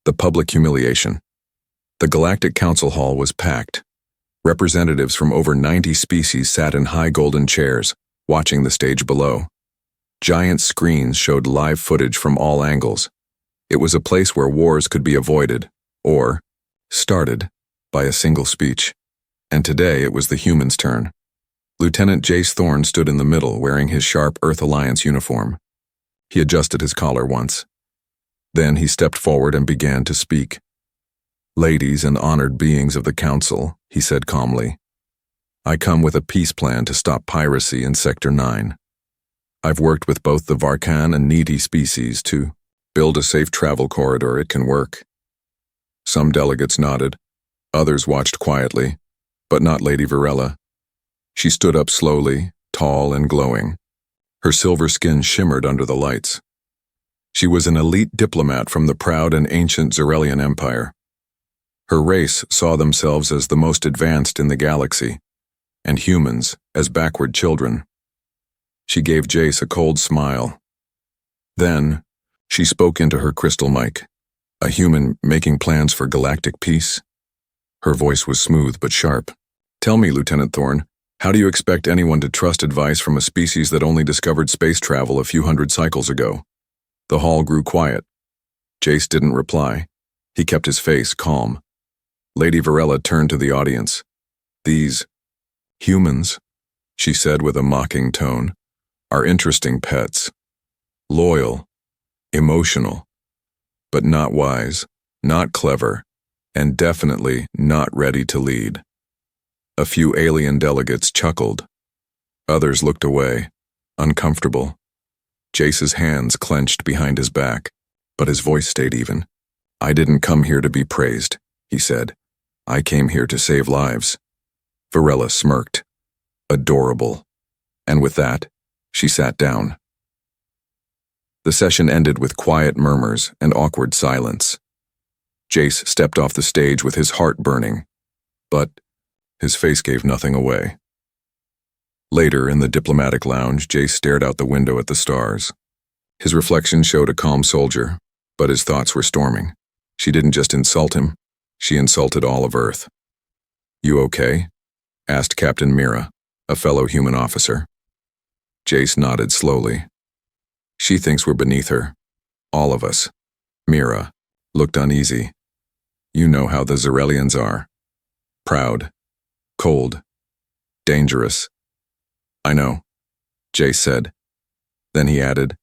The public humiliation. The Galactic Council hall was packed. Representatives from over 90 species sat in high golden chairs, watching the stage below. Giant screens showed live footage from all angles. It was a place where wars could be avoided, or started, by a single speech. And today it was the humans' turn. Lieutenant Jace Thorne stood in the middle, wearing his sharp Earth Alliance uniform. He adjusted his collar once. Then he stepped forward and began to speak. "Ladies and honored beings of the Council," he said calmly, "I come with a peace plan to stop piracy in Sector 9. I've worked with both the Varkan and Needy species to build a safe travel corridor. It can work." Some delegates nodded. Others watched quietly, but not Lady Varela. She stood up slowly, tall and glowing. Her silver skin shimmered under the lights. She was an elite diplomat from the proud and ancient Zerelian Empire. Her race saw themselves as the most advanced in the galaxy, and humans as backward children. She gave Jace a cold smile. Then, she spoke into her crystal mic. A human making plans for galactic peace? Her voice was smooth but sharp. "Tell me, Lieutenant Thorne, how do you expect anyone to trust advice from a species that only discovered space travel a few hundred cycles ago?" The hall grew quiet. Jace didn't reply. He kept his face calm. Lady Varela turned to the audience. "These humans," she said with a mocking tone, "are interesting pets. Loyal, emotional, but not wise, not clever, and definitely not ready to lead." A few alien delegates chuckled. Others looked away, uncomfortable. Jace's hands clenched behind his back, but his voice stayed even. "I didn't come here to be praised," he said. "I came here to save lives." Varela smirked. Adorable. And with that, she sat down. The session ended with quiet murmurs and awkward silence. Jace stepped off the stage with his heart burning, but his face gave nothing away. Later, in the diplomatic lounge, Jace stared out the window at the stars. His reflection showed a calm soldier, but his thoughts were storming. She didn't just insult him, she insulted all of Earth. "You okay?" asked Captain Mira, a fellow human officer. Jace nodded slowly. "She thinks we're beneath her. All of us." Mira looked uneasy. "You know how the Zerelians are. Proud, cold, dangerous." "I know," Jace said. Then he added,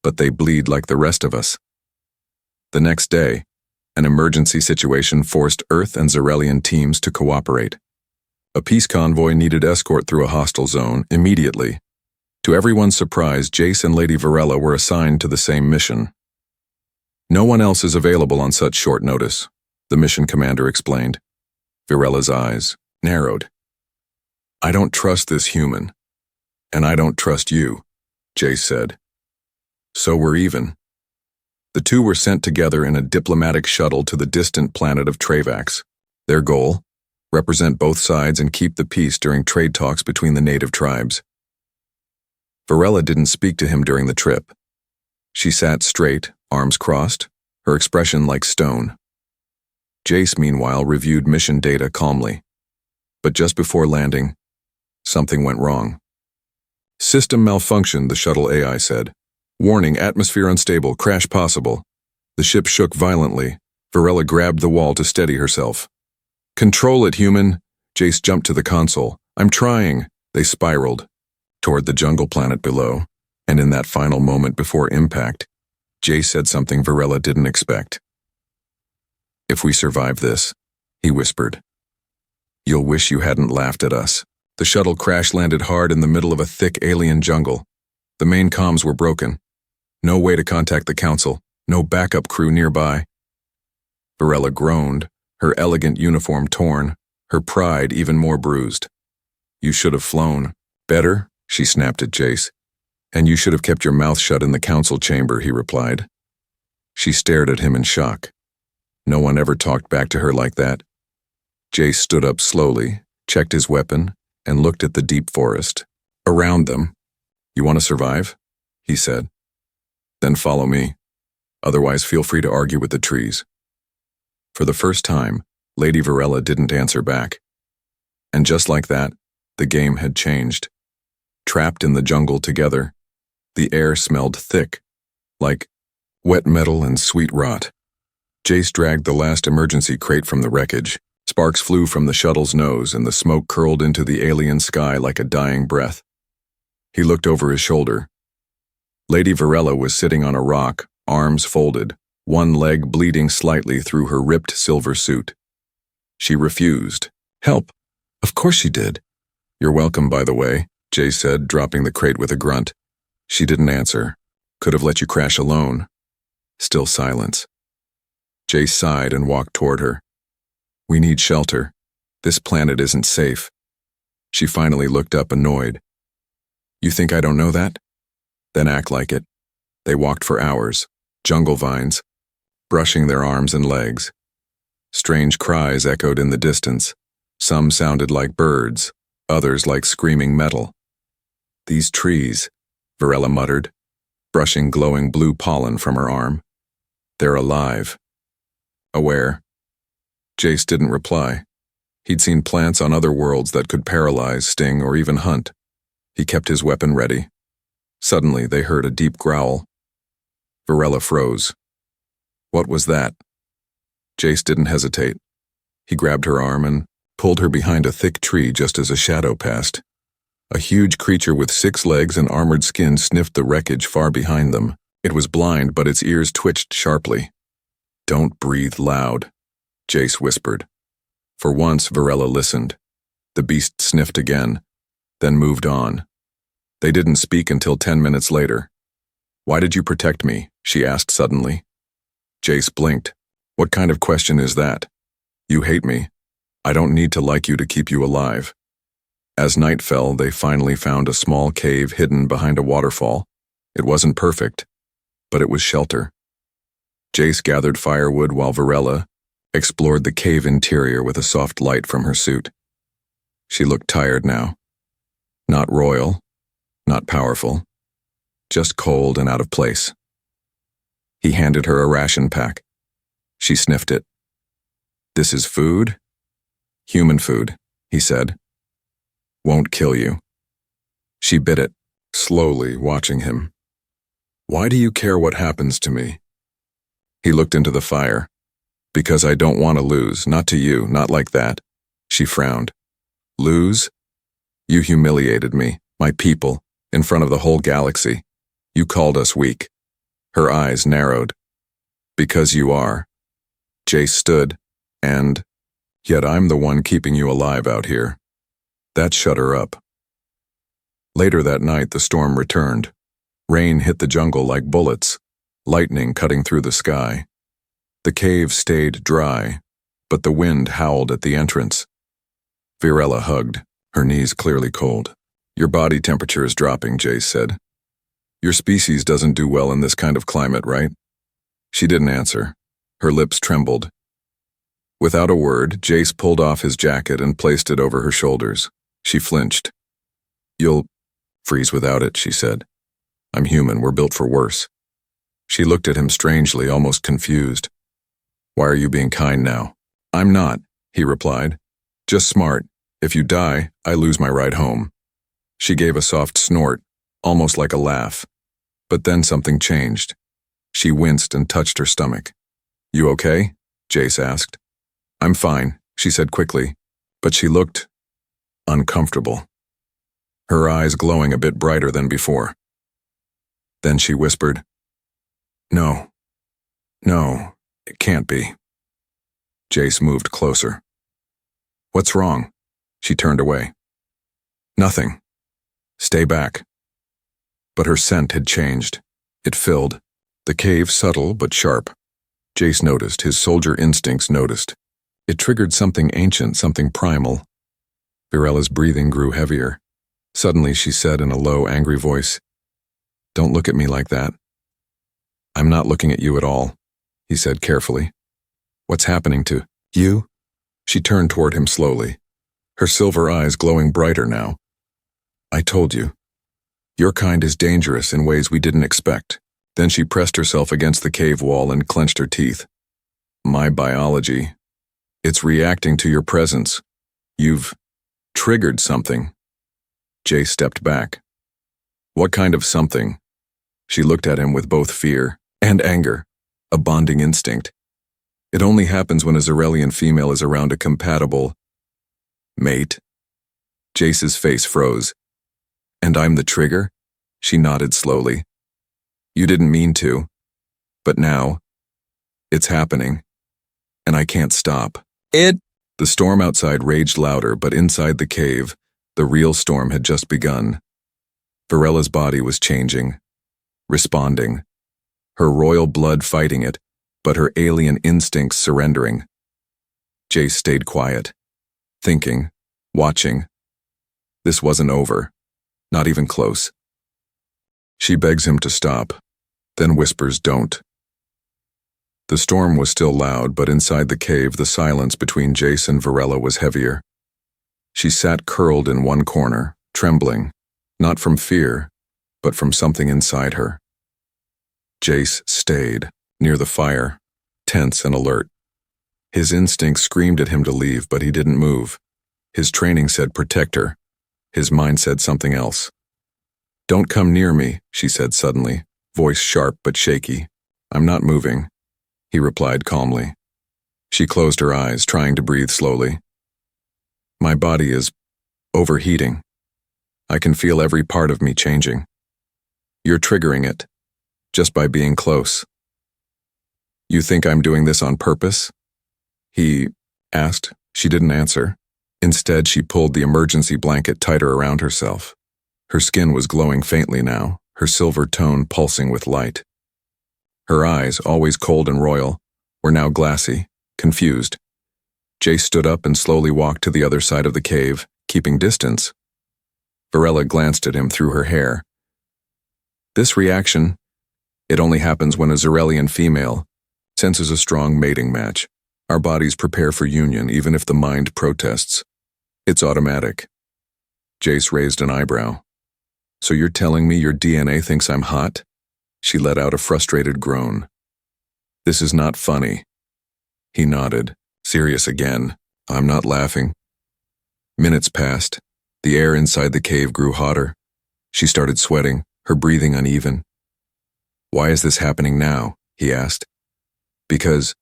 "But they bleed like the rest of us." The next day, an emergency situation forced Earth and Zerelian teams to cooperate. A peace convoy needed escort through a hostile zone immediately. To everyone's surprise, Jace and Lady Varela were assigned to the same mission. "No one else is available on such short notice," the mission commander explained. Varela's eyes narrowed. "I don't trust this human. And I don't trust you," Jace said. "So we're even." The two were sent together in a diplomatic shuttle to the distant planet of Travax. Their goal? Represent both sides and keep the peace during trade talks between the native tribes. Varela didn't speak to him during the trip. She sat straight, arms crossed, her expression like stone. Jace, meanwhile, reviewed mission data calmly. But just before landing, something went wrong. "System malfunction," the shuttle AI said. "Warning, atmosphere unstable, crash possible." The ship shook violently. Varela grabbed the wall to steady herself. "Control it, human!" Jace jumped to the console. "I'm trying." They spiraled toward the jungle planet below, and in that final moment before impact, Jace said something Varela didn't expect. "If we survive this," he whispered, "you'll wish you hadn't laughed at us." The shuttle crash-landed hard in the middle of a thick alien jungle. The main comms were broken. No way to contact the Council, no backup crew nearby. Varela groaned, her elegant uniform torn, her pride even more bruised. "You should have flown." "Better?" she snapped at Jace. "And you should have kept your mouth shut in the Council chamber," he replied. She stared at him in shock. No one ever talked back to her like that. Jace stood up slowly, checked his weapon, and looked at the deep forest around them. "You want to survive?" he said. "Then follow me. Otherwise, feel free to argue with the trees." For the first time, Lady Varela didn't answer back. And just like that, the game had changed. Trapped in the jungle together, the air smelled thick, like wet metal and sweet rot. Jace dragged the last emergency crate from the wreckage. Sparks flew from the shuttle's nose and the smoke curled into the alien sky like a dying breath. He looked over his shoulder. Lady Varela was sitting on a rock, arms folded, one leg bleeding slightly through her ripped silver suit. She refused. Help! Of course she did. You're welcome, by the way, Jace said, dropping the crate with a grunt. She didn't answer. Could have let you crash alone. Still silence. Jace sighed and walked toward her. We need shelter. This planet isn't safe. She finally looked up, annoyed. You think I don't know that? Then act like it. They walked for hours, jungle vines, brushing their arms and legs. Strange cries echoed in the distance. Some sounded like birds, others like screaming metal. These trees, Varela muttered, brushing glowing blue pollen from her arm. They're alive. Aware. Jace didn't reply. He'd seen plants on other worlds that could paralyze, sting, or even hunt. He kept his weapon ready. Suddenly, they heard a deep growl. Varela froze. What was that? Jace didn't hesitate. He grabbed her arm and pulled her behind a thick tree just as a shadow passed. A huge creature with 6 legs and armored skin sniffed the wreckage far behind them. It was blind, but its ears twitched sharply. Don't breathe loud, Jace whispered. For once, Varela listened. The beast sniffed again, then moved on. They didn't speak until 10 minutes later. Why did you protect me? She asked suddenly. Jace blinked. What kind of question is that? You hate me. I don't need to like you to keep you alive. As night fell, they finally found a small cave hidden behind a waterfall. It wasn't perfect, but it was shelter. Jace gathered firewood while Varela explored the cave interior with a soft light from her suit. She looked tired now. Not royal, not powerful, just cold and out of place. He handed her a ration pack. She sniffed it. This is food? Human food, he said. Won't kill you. She bit it, slowly watching him. Why do you care what happens to me? He looked into the fire. Because I don't want to lose, not to you, not like that. She frowned. Lose? You humiliated me, my people, in front of the whole galaxy. You called us weak. Her eyes narrowed. Because you are. Jace stood, and yet I'm the one keeping you alive out here. That shut her up. Later that night, the storm returned. Rain hit the jungle like bullets, lightning cutting through the sky. The cave stayed dry, but the wind howled at the entrance. Varela hugged, her knees clearly cold. Your body temperature is dropping, Jace said. Your species doesn't do well in this kind of climate, right? She didn't answer. Her lips trembled. Without a word, Jace pulled off his jacket and placed it over her shoulders. She flinched. You'll freeze without it, she said. I'm human, we're built for worse. She looked at him strangely, almost confused. Why are you being kind now? I'm not, he replied. Just smart. If you die, I lose my ride home. She gave a soft snort, almost like a laugh. But then something changed. She winced and touched her stomach. You okay? Jace asked. I'm fine, she said quickly, but she looked uncomfortable. Her eyes glowing a bit brighter than before. Then she whispered, No, it can't be. Jace moved closer. What's wrong? She turned away. Nothing. Stay back. But her scent had changed. It filled. The cave subtle but sharp. Jace noticed, his soldier instincts noticed. It triggered something ancient, something primal. Varela's breathing grew heavier. Suddenly she said in a low, angry voice, Don't look at me like that. I'm not looking at you at all, he said carefully. What's happening to you? She turned toward him slowly, her silver eyes glowing brighter now. I told you. Your kind is dangerous in ways we didn't expect. Then she pressed herself against the cave wall and clenched her teeth. My biology. It's reacting to your presence. You've triggered something. Jay stepped back. What kind of something? She looked at him with both fear and anger, a bonding instinct. It only happens when a Zarelian female is around a compatible mate. Jace's face froze. And I'm the trigger? She nodded slowly. You didn't mean to. But now, it's happening. And I can't stop. The storm outside raged louder, but inside the cave, the real storm had just begun. Virella's body was changing, responding. Her royal blood fighting it, but her alien instincts surrendering. Jace stayed quiet, thinking, watching. This wasn't over, not even close. She begs him to stop, then whispers, "Don't." The storm was still loud, but inside the cave, the silence between Jace and Virella was heavier. She sat curled in one corner, trembling, not from fear, but from something inside her. Jace stayed, near the fire, tense and alert. His instinct screamed at him to leave, but he didn't move. His training said protect her. His mind said something else. "Don't come near me," she said suddenly, voice sharp but shaky. "I'm not moving," he replied calmly. She closed her eyes, trying to breathe slowly. "My body is overheating. I can feel every part of me changing. You're triggering it, just by being close." "You think I'm doing this on purpose?" he asked. She didn't answer. Instead, she pulled the emergency blanket tighter around herself. Her skin was glowing faintly now, her silver tone pulsing with light. Her eyes, always cold and royal, were now glassy, confused. Jace stood up and slowly walked to the other side of the cave, keeping distance. Virella glanced at him through her hair. "This reaction, it only happens when a Zarelian female senses a strong mating match. Our bodies prepare for union even if the mind protests. It's automatic." Jace raised an eyebrow. "So you're telling me your DNA thinks I'm hot?" She let out a frustrated groan. "This is not funny." He nodded, serious again. "I'm not laughing." Minutes passed. The air inside the cave grew hotter. She started sweating, her breathing uneven. "Why is this happening now?" he asked. "Because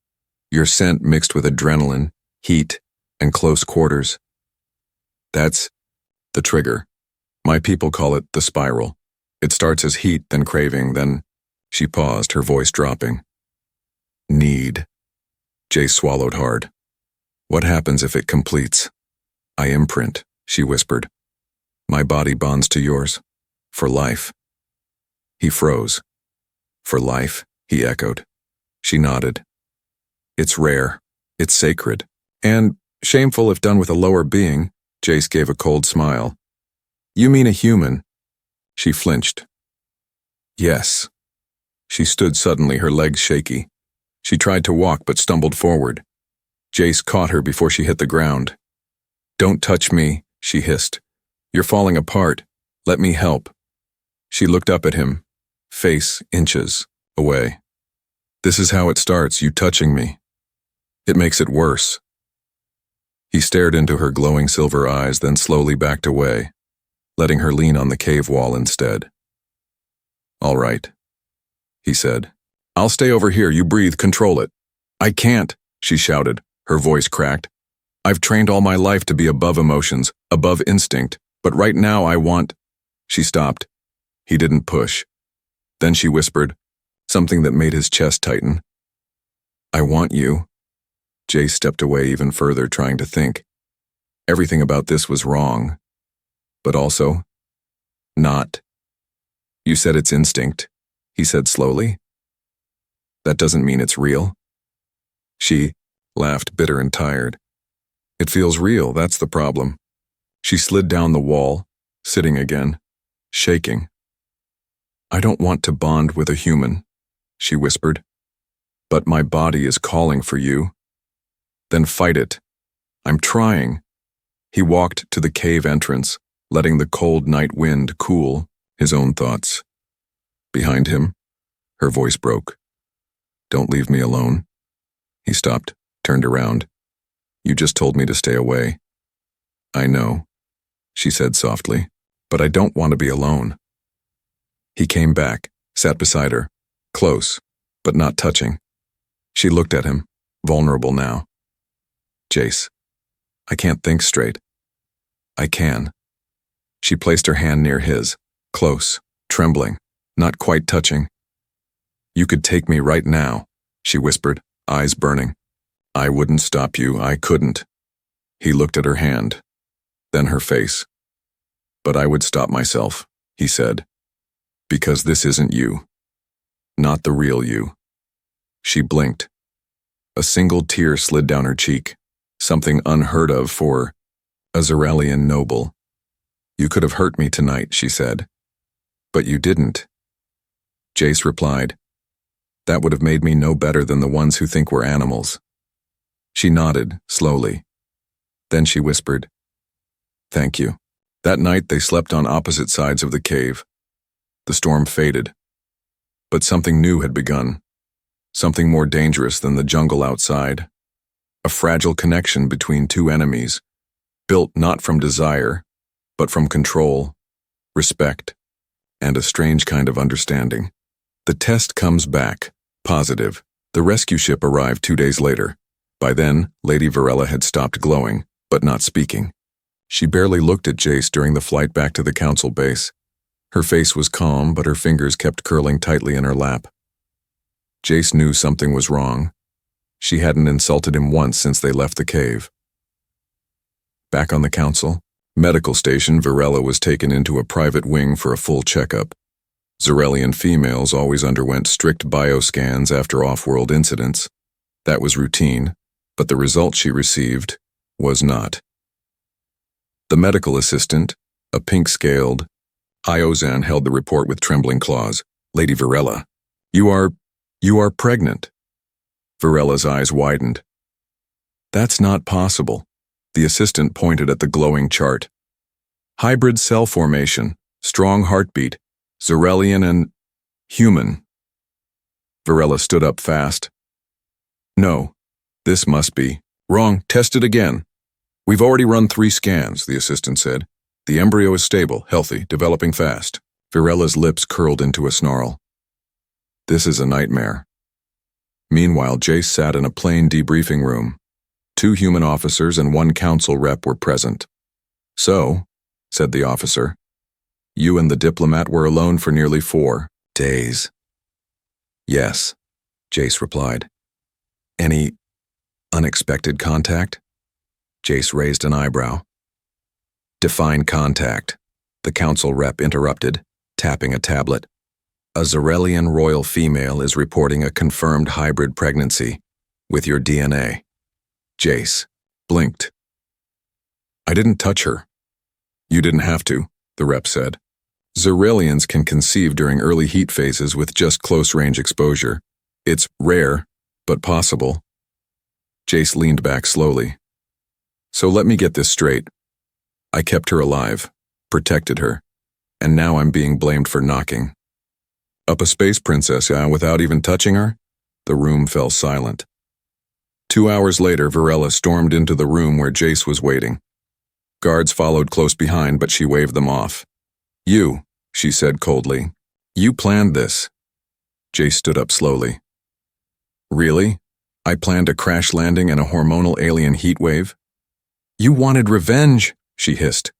your scent mixed with adrenaline, heat, and close quarters. That's the trigger. My people call it the spiral. It starts as heat, then craving, then..." She paused, her voice dropping. "Need." Jace swallowed hard. "What happens if it completes?" "I imprint," she whispered. "My body bonds to yours. For life." He froze. "For life?" he echoed. She nodded. "It's rare. It's sacred. And shameful if done with a lower being." Jace gave a cold smile. "You mean a human?" She flinched. "Yes." She stood suddenly, her legs shaky. She tried to walk but stumbled forward. Jace caught her before she hit the ground. "Don't touch me," she hissed. "You're falling apart. Let me help." She looked up at him, face inches away. "This is how it starts, you touching me. It makes it worse." He stared into her glowing silver eyes, then slowly backed away, letting her lean on the cave wall instead. "All right," he said. "I'll stay over here, you breathe, control it." "I can't," she shouted, her voice cracked. "I've trained all my life to be above emotions, above instinct, but right now I want..." She stopped. He didn't push. Then she whispered, something that made his chest tighten. "I want you." Jay stepped away even further, trying to think. Everything about this was wrong, but also not. "You said it's instinct," he said slowly. "That doesn't mean it's real." She laughed, bitter and tired. "It feels real, that's the problem." She slid down the wall, sitting again, shaking. "I don't want to bond with a human," she whispered. "But my body is calling for you." "Then fight it." "I'm trying." He walked to the cave entrance, letting the cold night wind cool his own thoughts. Behind him, her voice broke. "Don't leave me alone." He stopped, turned around. You just told me to stay away. I know, she said softly, but I don't want to be alone. He came back, sat beside her, close, but not touching. She looked at him, vulnerable now. Jace, I can't think straight. I can. She placed her hand near his, close, trembling, not quite touching. You could take me right now, she whispered, eyes burning. I wouldn't stop you, I couldn't. He looked at her hand, then her face. But I would stop myself, he said, because this isn't you. Not the real you. She blinked. A single tear slid down her cheek, something unheard of for a Zeralian noble. You could have hurt me tonight, she said. But you didn't. Jace replied, that would have made me no better than the ones who think we're animals. She nodded, slowly. Then she whispered, thank you. That night they slept on opposite sides of the cave. The storm faded. But something new had begun. Something more dangerous than the jungle outside. A fragile connection between two enemies, built not from desire, but from control, respect, and a strange kind of understanding. The test comes back, positive. The rescue ship arrived 2 days later. By then, Lady Varela had stopped glowing, but not speaking. She barely looked at Jace during the flight back to the council base. Her face was calm, but her fingers kept curling tightly in her lap. Jace knew something was wrong. She hadn't insulted him once since they left the cave. Back on the council, medical station, Varela was taken into a private wing for a full checkup. Zeralian females always underwent strict bioscans after off-world incidents. That was routine, but the result she received was not. The medical assistant, a pink-scaled, Iozan, held the report with trembling claws. Lady Varela, you are pregnant. Varela's eyes widened. That's not possible. The assistant pointed at the glowing chart. Hybrid cell formation, strong heartbeat, Zeralian and human. Varela stood up fast. No, this must be wrong. Test it again. We've already run 3 scans, the assistant said. The embryo is stable, healthy, developing fast. Varela's lips curled into a snarl. This is a nightmare. Meanwhile, Jace sat in a plain debriefing room. 2 human officers and 1 council rep were present. So, said the officer, you and the diplomat were alone for nearly 4 days. Yes, Jace replied. Any unexpected contact? Jace raised an eyebrow. Define contact, the council rep interrupted, tapping a tablet. A Zeralian royal female is reporting a confirmed hybrid pregnancy with your DNA. Jace blinked. I didn't touch her. You didn't have to, the rep said. Zeralians can conceive during early heat phases with just close-range exposure. It's rare, but possible. Jace leaned back slowly. So let me get this straight. I kept her alive, protected her, and now I'm being blamed for knocking up a space princess without even touching her? The room fell silent. 2 hours later, Varela stormed into the room where Jace was waiting. Guards followed close behind, but she waved them off. You, she said coldly. You planned this. Jace stood up slowly. Really? I planned a crash landing and a hormonal alien heat wave? You wanted revenge, she hissed,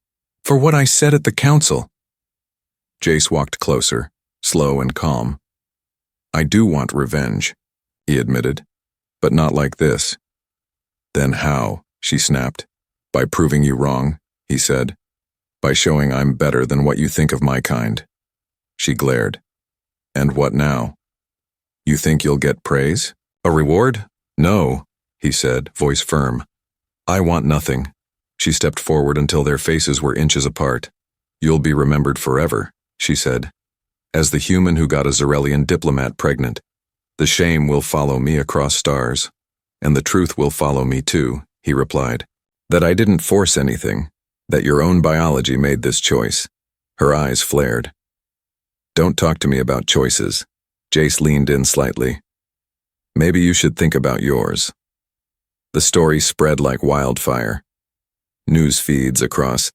for what I said at the council. Jace walked closer, slow and calm. I do want revenge, he admitted, but not like this. Then how? She snapped. By proving you wrong, he said. By showing I'm better than what you think of my kind. She glared. And what now? You think you'll get praise? A reward? No, he said, voice firm. I want nothing. She stepped forward until their faces were inches apart. You'll be remembered forever, she said, as the human who got a Zeralian diplomat pregnant. The shame will follow me across stars, and the truth will follow me too, he replied. That I didn't force anything, that your own biology made this choice. Her eyes flared. Don't talk to me about choices. Jace leaned in slightly. Maybe you should think about yours. The story spread like wildfire. News feeds across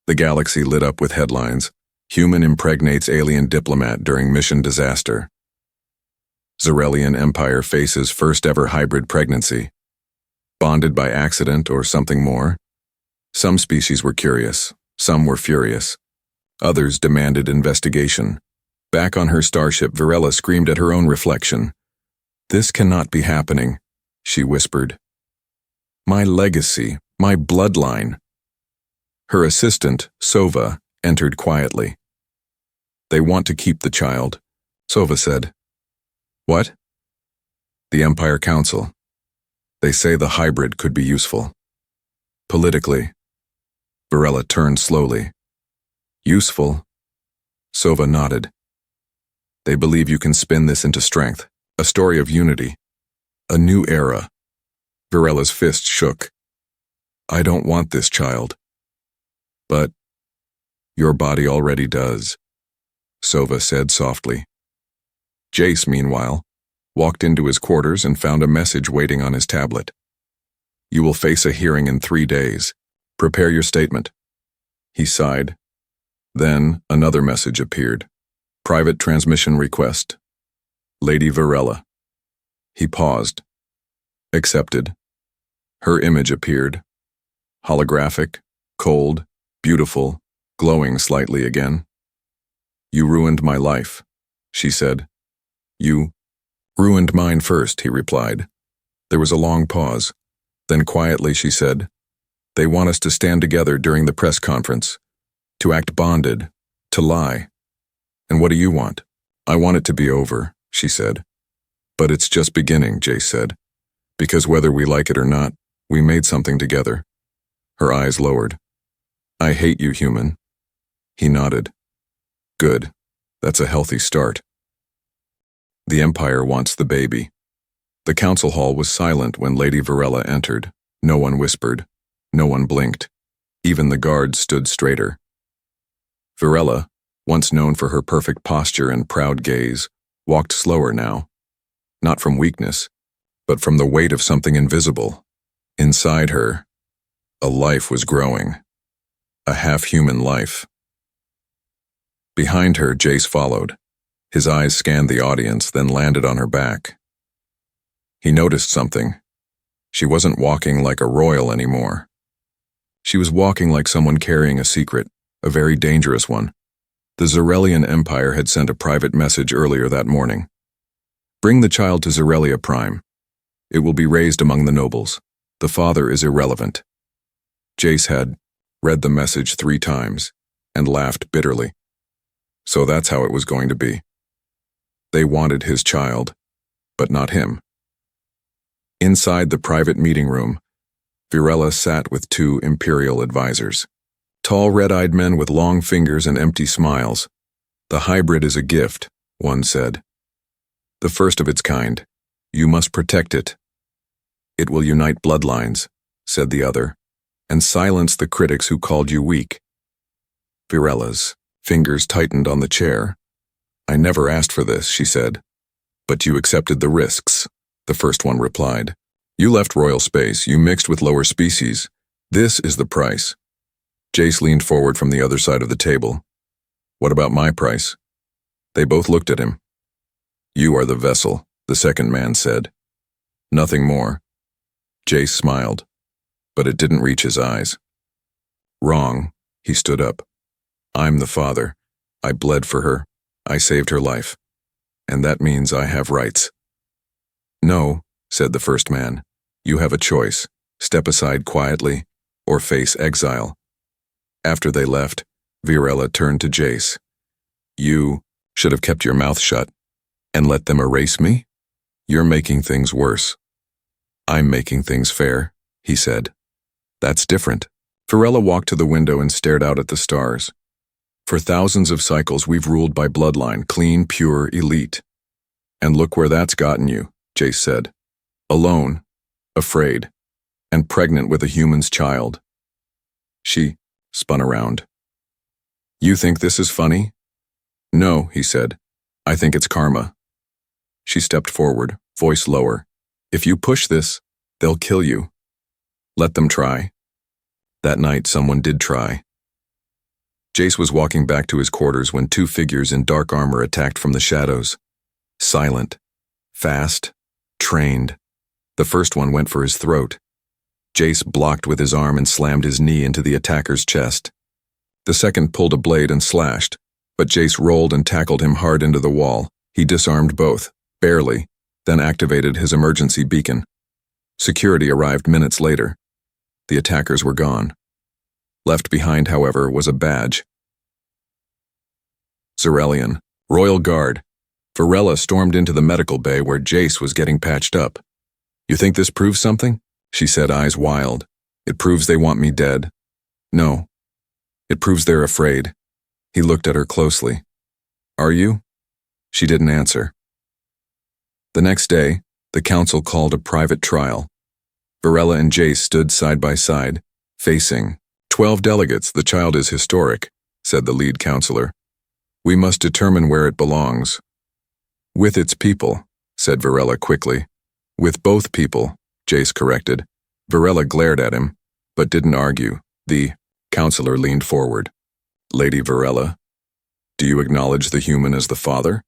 the galaxy lit up with headlines. Human impregnates alien diplomat during mission disaster. Zarelian Empire faces first ever hybrid pregnancy. Bonded by accident or something more? Some species were curious, some were furious. Others demanded investigation. Back on her starship, Virella screamed at her own reflection. "This cannot be happening," she whispered. "My legacy, my bloodline." Her assistant, Sova, entered quietly. "They want to keep the child," Sova said. "What?" "The Empire Council. They say the hybrid could be useful." "Politically." Virella turned slowly. "Useful?" Sova nodded. "They believe you can spin this into strength, a story of unity, a new era." Virella's fist shook. "I don't want this child." "But your body already does," Sova said softly. Jace, meanwhile, walked into his quarters and found a message waiting on his tablet. "You will face a hearing in 3 days. Prepare your statement." He sighed. Then another message appeared. "Private transmission request. Lady Virella." He paused. Accepted. Her image appeared. Holographic, cold, beautiful, glowing slightly again. "You ruined my life," she said. "You ruined mine first," he replied. There was a long pause. Then quietly she said, "They want us to stand together during the press conference, to act bonded, to lie. And what do you want?" "I want it to be over," she said. "But it's just beginning," Jace said. "Because whether we like it or not, we made something together." Her eyes lowered. "I hate you, human." He nodded. "Good. That's a healthy start." "The Empire wants the baby." The council hall was silent when Lady Virella entered. No one whispered. No one blinked. Even the guards stood straighter. Virella, once known for her perfect posture and proud gaze, walked slower now. Not from weakness, but from the weight of something invisible. Inside her, a life was growing. A half-human life. Behind her, Jace followed. His eyes scanned the audience, then landed on her back. He noticed something. She wasn't walking like a royal anymore. She was walking like someone carrying a secret, a very dangerous one. The Zarelian Empire had sent a private message earlier that morning. "Bring the child to Zarelia Prime. It will be raised among the nobles. The father is irrelevant." Jace had read the message 3 times and laughed bitterly. So that's how it was going to be. They wanted his child, but not him. Inside the private meeting room, Virella sat with 2 Imperial advisors. Tall, red-eyed men with long fingers and empty smiles. "The hybrid is a gift," one said. "The first of its kind. You must protect it." "It will unite bloodlines," said the other, "and silence the critics who called you weak." Virella's fingers tightened on the chair. "I never asked for this," she said. "But you accepted the risks," the first one replied. "You left royal space, you mixed with lower species. This is the price." Jace leaned forward from the other side of the table. "What about my price?" They both looked at him. "You are the vessel," the second man said. "Nothing more." Jace smiled, but it didn't reach his eyes. "Wrong," he stood up. "I'm the father. I bled for her. I saved her life. And that means I have rights." "No," said the first man. "You have a choice. Step aside quietly, or face exile." After they left, Virella turned to Jace. "You should have kept your mouth shut and let them erase me. You're making things worse." "I'm making things fair," he said. "That's different." Virella walked to the window and stared out at the stars. "For thousands of cycles we've ruled by bloodline, clean, pure, elite. And look where that's gotten you," Jace said. "Alone, afraid, and pregnant with a human's child." She spun around. "You think this is funny?" "No," he said. "I think it's karma." She stepped forward, voice lower. If you push this, they'll kill you. Let them try. That night, someone did try. Jace was walking back to his quarters when two figures in dark armor attacked from the shadows. Silent, fast, trained. The first one went for his throat. Jace blocked with his arm and slammed his knee into the attacker's chest. The second pulled a blade and slashed, but Jace rolled and tackled him hard into the wall. He disarmed both, barely, then activated his emergency beacon. Security arrived minutes later. The attackers were gone. Left behind, however, was a badge. Zerelian, Royal Guard. Varela stormed into the medical bay where Jace was getting patched up. You think this proves something? She said, eyes wild. It proves they want me dead. No. It proves they're afraid. He looked at her closely. Are you? She didn't answer. The next day, the council called a private trial. Varela and Jace stood side by side, facing 12 delegates. The child is historic, said the lead counselor. We must determine where it belongs. With its people, said Varela quickly. With both people, Jace corrected. Varela glared at him, but didn't argue. The counselor leaned forward. Lady Varela, do you acknowledge the human as the father?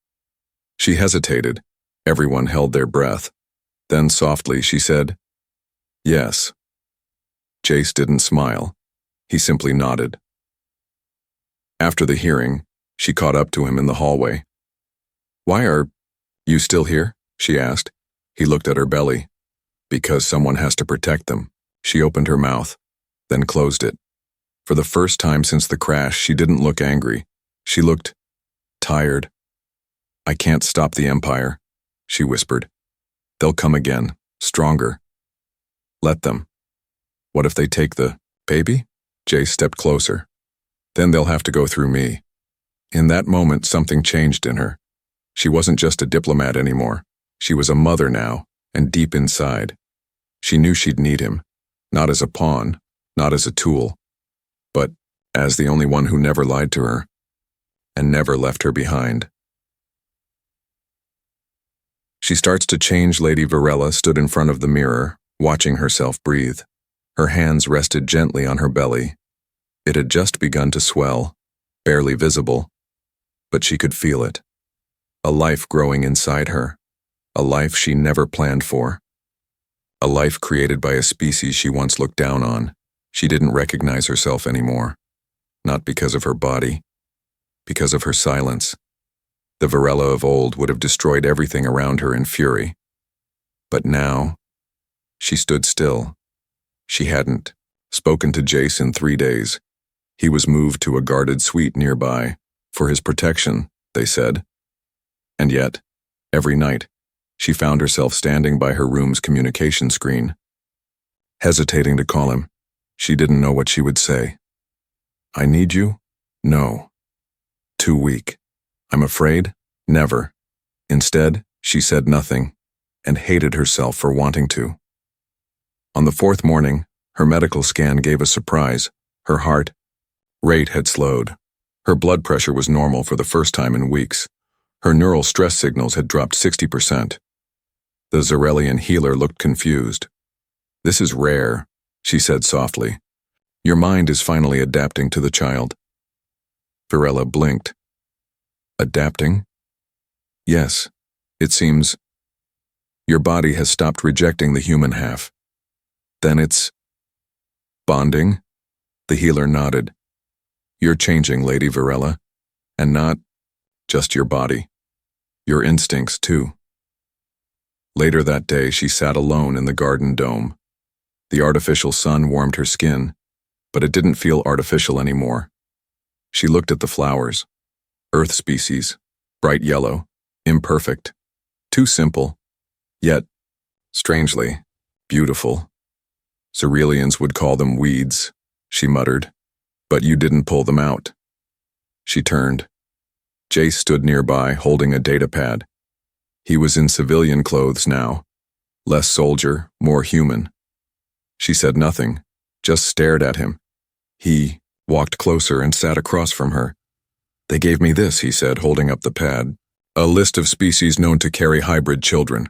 She hesitated. Everyone held their breath. Then softly she said, yes. Jace didn't smile. He simply nodded. After the hearing, she caught up to him in the hallway. Why are you still here? She asked. He looked at her belly. Because someone has to protect them. She opened her mouth, then closed it. For the first time since the crash, she didn't look angry. She looked tired. I can't stop the Empire, she whispered. They'll come again, stronger. Let them. What if they take the baby? Jace stepped closer. Then they'll have to go through me. In that moment, something changed in her. She wasn't just a diplomat anymore. She was a mother now, and deep inside. She knew she'd need him, not as a pawn, not as a tool, but as the only one who never lied to her, and never left her behind. She starts to change. Lady Varela stood in front of the mirror, watching herself breathe. Her hands rested gently on her belly. It had just begun to swell, barely visible, but she could feel it. A life growing inside her, a life she never planned for. A life created by a species she once looked down on. She didn't recognize herself anymore. Not because of her body, because of her silence. The Varela of old would have destroyed everything around her in fury. But now, she stood still. She hadn't spoken to Jace in 3 days. He was moved to a guarded suite nearby, for his protection, they said. And yet, every night, she found herself standing by her room's communication screen. Hesitating to call him, she didn't know what she would say. I need you? No. Too weak. I'm afraid? Never. Instead, she said nothing, and hated herself for wanting to. On the 4th morning, her medical scan gave a surprise. Her heart rate had slowed. Her blood pressure was normal for the first time in weeks. Her neural stress signals had dropped 60%. The Zerelian healer looked confused. This is rare, she said softly. Your mind is finally adapting to the child. Varela blinked. Adapting? Yes, it seems. Your body has stopped rejecting the human half. Then it's bonding? The healer nodded. You're changing, Lady Varela, and not just your body. Your instincts, too. Later that day, she sat alone in the garden dome. The artificial sun warmed her skin, but it didn't feel artificial anymore. She looked at the flowers. Earth species, bright yellow, imperfect, too simple, yet, strangely, beautiful. Zerelians would call them weeds, she muttered, but you didn't pull them out. She turned. Jace stood nearby, holding a datapad. He was in civilian clothes now, less soldier, more human. She said nothing, just stared at him. He walked closer and sat across from her. They gave me this, he said, holding up the pad. A list of species known to carry hybrid children.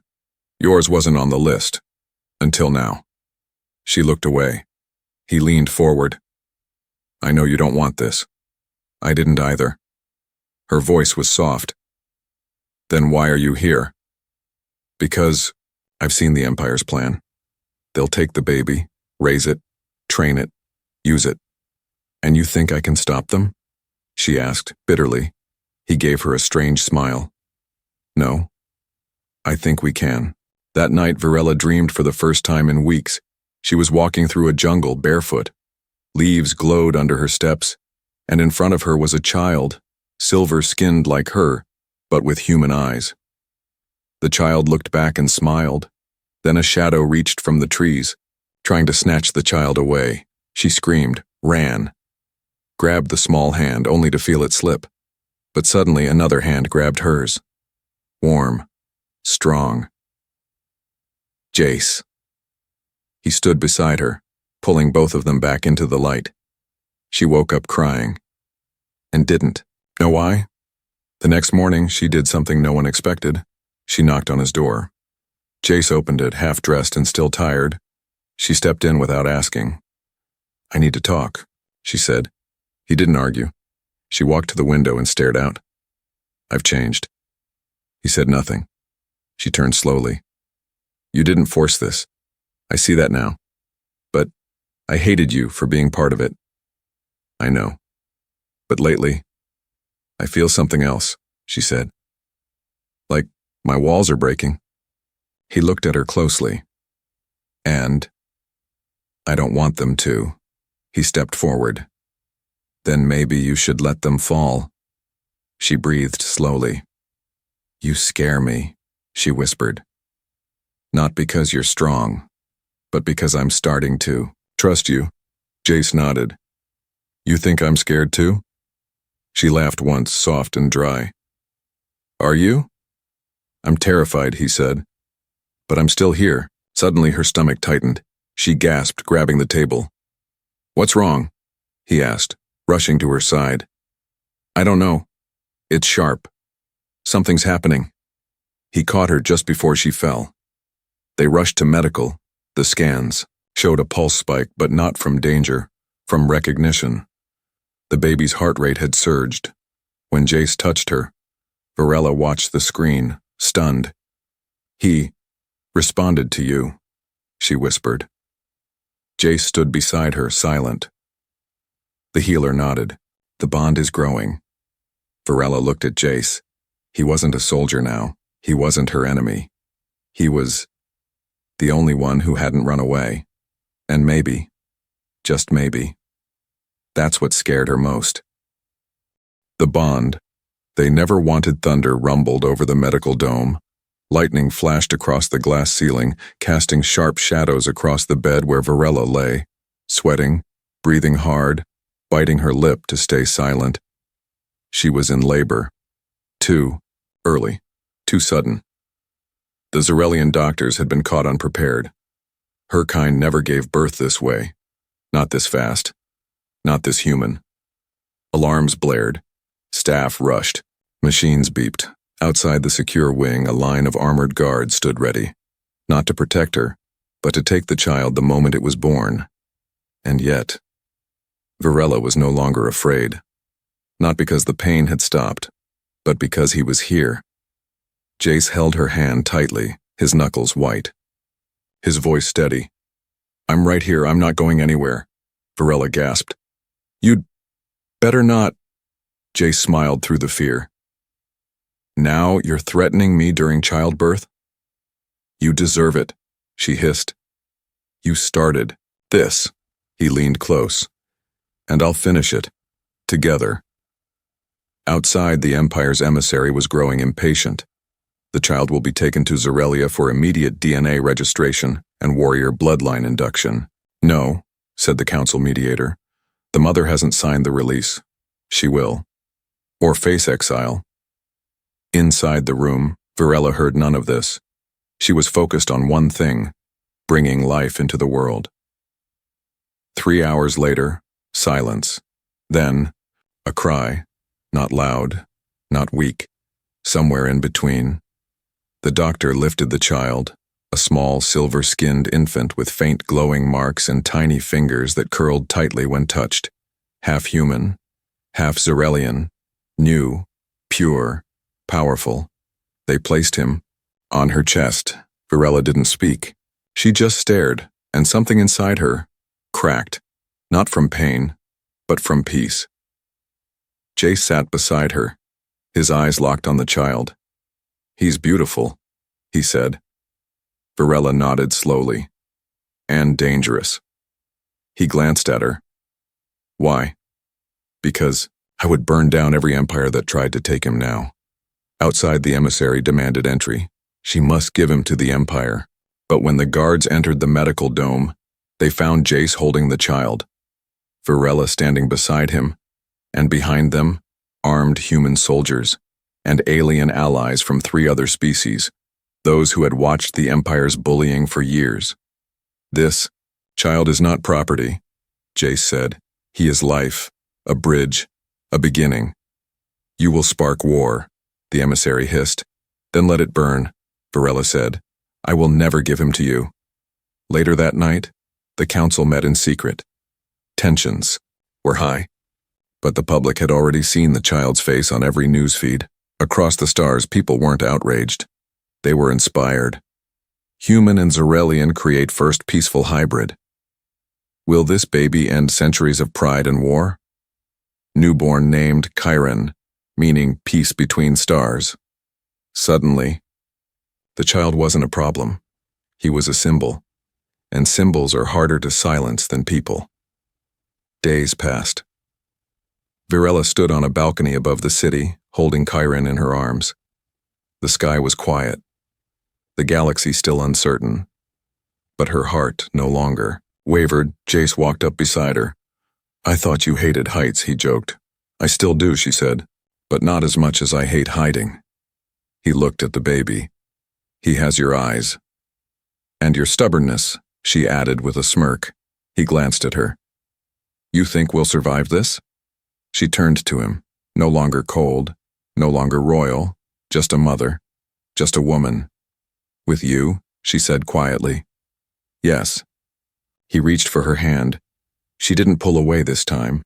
Yours wasn't on the list. Until now. She looked away. He leaned forward. I know you don't want this. I didn't either. Her voice was soft. Then why are you here? Because I've seen the Empire's plan. They'll take the baby, raise it, train it, use it. And you think I can stop them? She asked, bitterly. He gave her a strange smile. No. I think we can. That night, Varela dreamed for the first time in weeks. She was walking through a jungle barefoot. Leaves glowed under her steps, and in front of her was a child, silver-skinned like her, but with human eyes. The child looked back and smiled. Then a shadow reached from the trees, trying to snatch the child away. She screamed, ran, grabbed the small hand only to feel it slip. But suddenly another hand grabbed hers. Warm, strong. Jace. He stood beside her, pulling both of them back into the light. She woke up crying. And didn't. Know why? The next morning, she did something no one expected. She knocked on his door. Jace opened it, half-dressed and still tired. She stepped in without asking. I need to talk, she said. He didn't argue. She walked to the window and stared out. I've changed. He said nothing. She turned slowly. You didn't force this. I see that now. But I hated you for being part of it. I know. But lately, I feel something else, she said. Like my walls are breaking. He looked at her closely. And I don't want them to. He stepped forward. Then maybe you should let them fall. She breathed slowly. You scare me, she whispered. Not because you're strong, but because I'm starting to trust you. Jace nodded. You think I'm scared too? She laughed once, soft and dry. Are you? I'm terrified, he said. But I'm still here. Suddenly her stomach tightened. She gasped, grabbing the table. What's wrong? He asked, rushing to her side. I don't know. It's sharp. Something's happening. He caught her just before she fell. They rushed to medical. The scans showed a pulse spike, but not from danger, from recognition. The baby's heart rate had surged. When Jace touched her, Varela watched the screen, stunned. He responded to you, she whispered. Jace stood beside her, silent. The healer nodded. The bond is growing. Varela looked at Jace. He wasn't a soldier now. He wasn't her enemy. He was the only one who hadn't run away. And maybe, just maybe, that's what scared her most. The bond. They never wanted thunder rumbled over the medical dome. Lightning flashed across the glass ceiling, casting sharp shadows across the bed where Varela lay, sweating, breathing hard, biting her lip to stay silent. She was in labor. Too early, too sudden. The Zarelian doctors had been caught unprepared. Her kind never gave birth this way. Not this fast. Not this human. Alarms blared. Staff rushed. Machines beeped. Outside the secure wing, a line of armored guards stood ready. Not to protect her, but to take the child the moment it was born. And yet, Varela was no longer afraid. Not because the pain had stopped, but because he was here. Jace held her hand tightly, his knuckles white. His voice steady. I'm right here, I'm not going anywhere. Varela gasped. You'd better not. Jace smiled through the fear. Now you're threatening me during childbirth? You deserve it, she hissed. You started this. He leaned close. And I'll finish it. Together. Outside, the Empire's emissary was growing impatient. The child will be taken to Zarelia for immediate DNA registration and warrior bloodline induction. No, said the council mediator. The mother hasn't signed the release. She will. Or face exile. Inside the room, Varela heard none of this. She was focused on one thing, bringing life into the world. 3 hours later, silence. Then, a cry, not loud, not weak, somewhere in between. The doctor lifted the child, a small silver-skinned infant with faint glowing marks and tiny fingers that curled tightly when touched. Half human, half Zarelian, new, pure, powerful. They placed him on her chest. Varela didn't speak. She just stared, and something inside her cracked, not from pain, but from peace. Jace sat beside her, his eyes locked on the child. "He's beautiful," he said. Varela nodded slowly. "And dangerous." He glanced at her. "Why?" "Because I would burn down every empire that tried to take him now." Outside, the emissary demanded entry. She must give him to the empire. But when the guards entered the medical dome, they found Jace holding the child, Varela standing beside him, and behind them, armed human soldiers and alien allies from 3 other species, those who had watched the Empire's bullying for years. "This child is not property," Jace said. "He is life, a bridge, a beginning." "You will spark war," the emissary hissed. "Then let it burn," Varela said. "I will never give him to you." Later that night, the council met in secret. Tensions were high, but the public had already seen the child's face on every newsfeed. Across the stars, people weren't outraged. They were inspired. Human and Zarelian create first peaceful hybrid. Will this baby end centuries of pride and war? Newborn named Chiron, meaning peace between stars. Suddenly, the child wasn't a problem. He was a symbol, and symbols are harder to silence than people. Days passed. Varela stood on a balcony above the city, holding Chiron in her arms. The sky was quiet, the galaxy still uncertain, but her heart no longer wavered. Jace walked up beside her. "I thought you hated heights," he joked. "I still do," she said, "but not as much as I hate hiding." He looked at the baby. "He has your eyes." "And your stubbornness," she added with a smirk. He glanced at her. "You think we'll survive this?" She turned to him, no longer cold, no longer royal, just a mother, just a woman. "With you?" she said quietly. "Yes." He reached for her hand. She didn't pull away this time.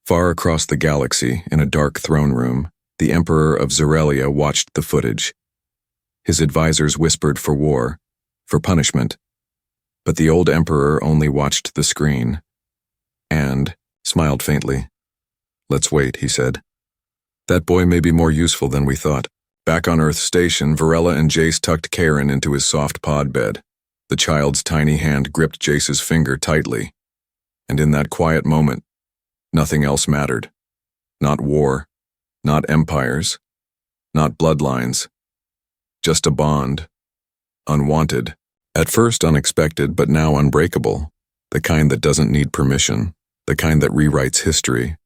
Far across the galaxy, in a dark throne room, the Emperor of Zarelia watched the footage. His advisors whispered for war, for punishment, but the old Emperor only watched the screen and smiled faintly. "Let's wait," he said. "That boy may be more useful than we thought." Back on Earth Station, Varela and Jace tucked Chiron into his soft pod bed. The child's tiny hand gripped Jace's finger tightly. And in that quiet moment, nothing else mattered. Not war, not empires, not bloodlines. Just a bond. Unwanted. At first unexpected, but now unbreakable. The kind that doesn't need permission. The kind that rewrites history